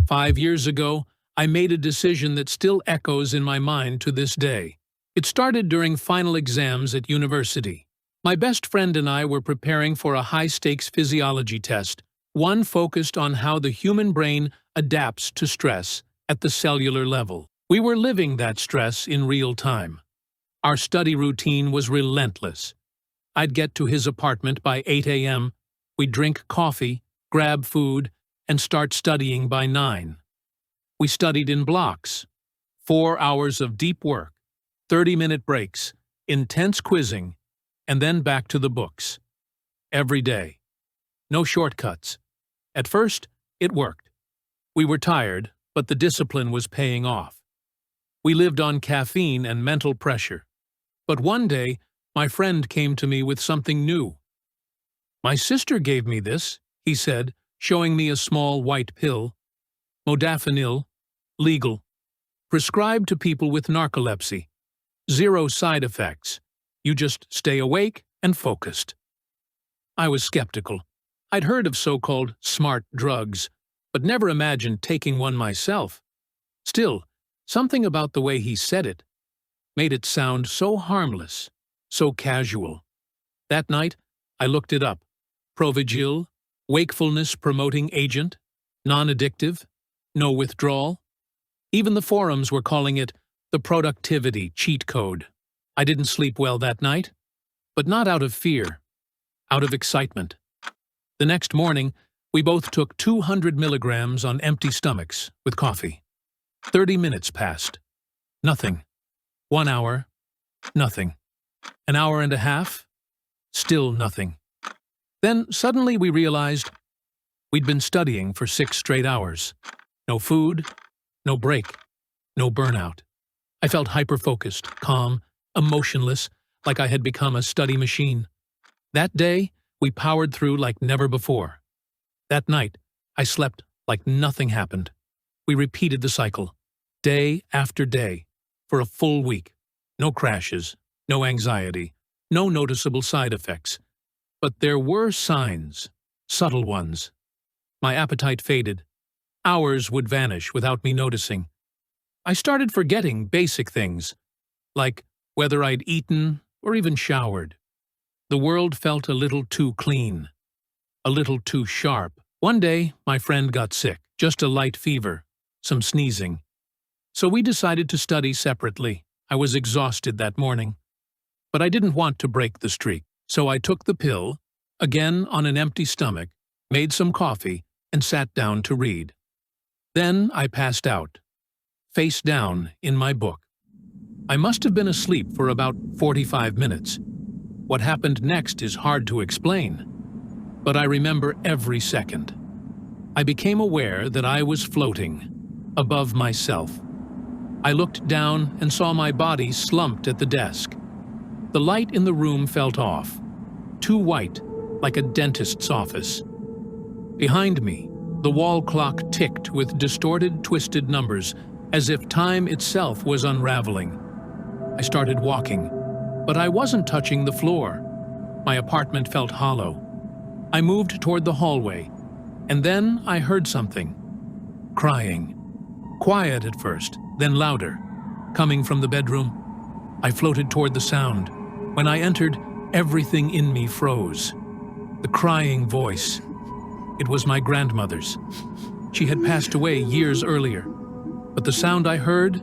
5 years ago, I made a decision that still echoes in my mind to this day. It started during final exams at university. My best friend and I were preparing for a high-stakes physiology test, one focused on how the human brain adapts to stress at the cellular level. We were living that stress in real time. Our study routine was relentless. I'd get to his apartment by 8 a.m., we'd drink coffee, grab food, and start studying by 9. We studied in blocks. 4 hours of deep work, 30-minute breaks, intense quizzing, and then back to the books. Every day. No shortcuts. At first, it worked. We were tired, but the discipline was paying off. We lived on caffeine and mental pressure. But one day, my friend came to me with something new. "My sister gave me this," he said, showing me a small white pill. Modafinil, legal. Prescribed to people with narcolepsy. 0 side effects. You just stay awake and focused. I was skeptical. I'd heard of so-called smart drugs, but never imagined taking one myself. Still, something about the way he said it made it sound so harmless, so casual. That night, I looked it up. Provigil, wakefulness-promoting agent, non-addictive, no withdrawal. Even the forums were calling it the productivity cheat code. I didn't sleep well that night, but not out of fear, out of excitement. The next morning, we both took 200 milligrams on empty stomachs with coffee. 30 minutes passed. Nothing. 1 hour. Nothing. An hour and a half. Still nothing. Then suddenly we realized we'd been studying for 6 straight hours. No food, no break, no burnout. I felt hyper-focused, calm, emotionless, like I had become a study machine. That day, we powered through like never before. That night, I slept like nothing happened. We repeated the cycle, day after day, for a full week. No crashes, no anxiety, no noticeable side effects. But there were signs, subtle ones. My appetite faded. Hours would vanish without me noticing. I started forgetting basic things, like whether I'd eaten or even showered. The world felt a little too clean, a little too sharp. One day, my friend got sick, just a light fever, some sneezing. So we decided to study separately. I was exhausted that morning. But I didn't want to break the streak, so I took the pill, again on an empty stomach, made some coffee, and sat down to read. Then I passed out, face down in my book. I must have been asleep for about 45 minutes. What happened next is hard to explain, but I remember every second. I became aware that I was floating, above myself. I looked down and saw my body slumped at the desk. The light in the room felt off, too white, like a dentist's office. Behind me, the wall clock ticked with distorted, twisted numbers, as if time itself was unraveling. I started walking, but I wasn't touching the floor. My apartment felt hollow. I moved toward the hallway, and then I heard something. Crying. Quiet at first, then louder, coming from the bedroom. I floated toward the sound. When I entered, everything in me froze. The crying voice. It was my grandmother's. She had passed away years earlier, but the sound I heard,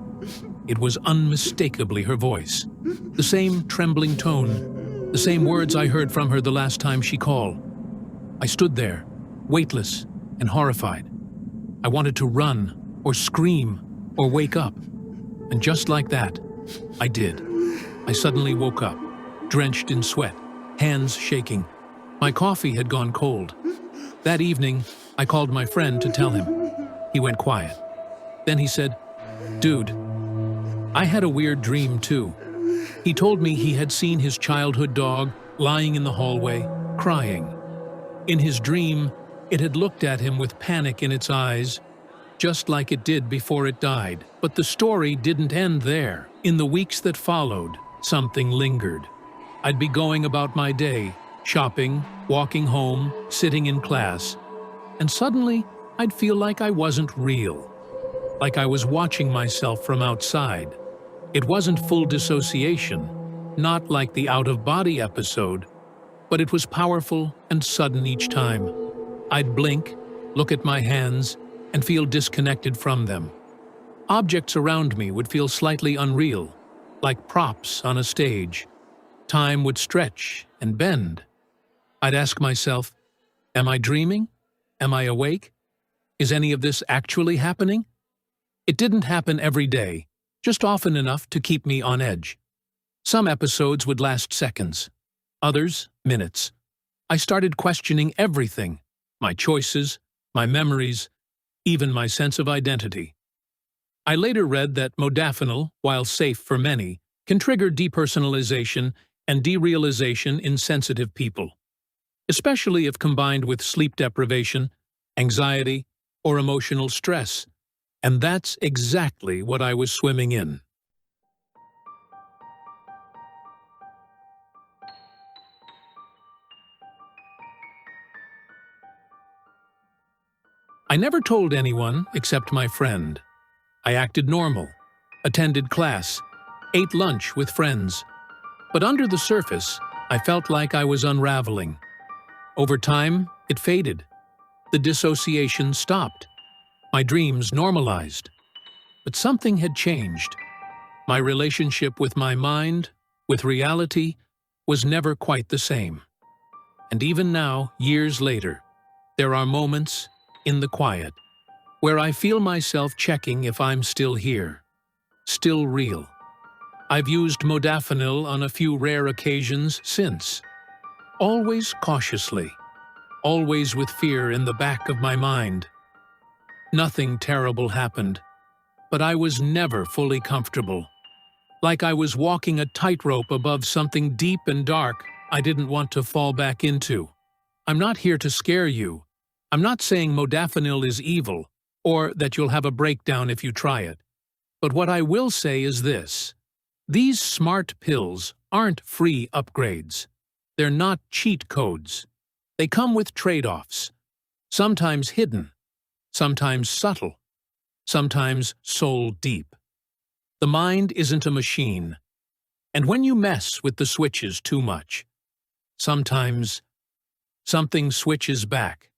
it was unmistakably her voice. The same trembling tone, the same words I heard from her the last time she called. I stood there, weightless and horrified. I wanted to run, or scream, or wake up. And just like that, I did. I suddenly woke up, drenched in sweat, hands shaking. My coffee had gone cold. That evening, I called my friend to tell him. He went quiet. Then he said, "Dude, I had a weird dream too." He told me he had seen his childhood dog lying in the hallway, crying. In his dream, it had looked at him with panic in its eyes, just like it did before it died. But the story didn't end there. In the weeks that followed, something lingered. I'd be going about my day, shopping, walking home, sitting in class, and suddenly I'd feel like I wasn't real, like I was watching myself from outside. It wasn't full dissociation, not like the out-of-body episode, but it was powerful and sudden each time. I'd blink, look at my hands, and feel disconnected from them. Objects around me would feel slightly unreal, like props on a stage. Time would stretch and bend. I'd ask myself, am I dreaming? Am I awake? Is any of this actually happening? It didn't happen every day, just often enough to keep me on edge. Some episodes would last seconds, others minutes. I started questioning everything, my choices, my memories, even my sense of identity. I later read that modafinil, while safe for many, can trigger depersonalization and derealization in sensitive people, especially if combined with sleep deprivation, anxiety, or emotional stress. And that's exactly what I was swimming in. I never told anyone except my friend. I acted normal, attended class, ate lunch with friends. But under the surface, I felt like I was unraveling. Over time, it faded. The dissociation stopped. My dreams normalized. But something had changed. My relationship with my mind, with reality, was never quite the same. And even now, years later, there are moments, in the quiet, where I feel myself checking if I'm still here, still real. I've used modafinil on a few rare occasions since. Always cautiously, always with fear in the back of my mind. Nothing terrible happened, but I was never fully comfortable. Like I was walking a tightrope above something deep and dark I didn't want to fall back into. I'm not here to scare you. I'm not saying modafinil is evil, or that you'll have a breakdown if you try it. But what I will say is this. These smart pills aren't free upgrades. They're not cheat codes. They come with trade-offs, sometimes hidden, sometimes subtle, sometimes soul-deep. The mind isn't a machine, and when you mess with the switches too much, sometimes something switches back.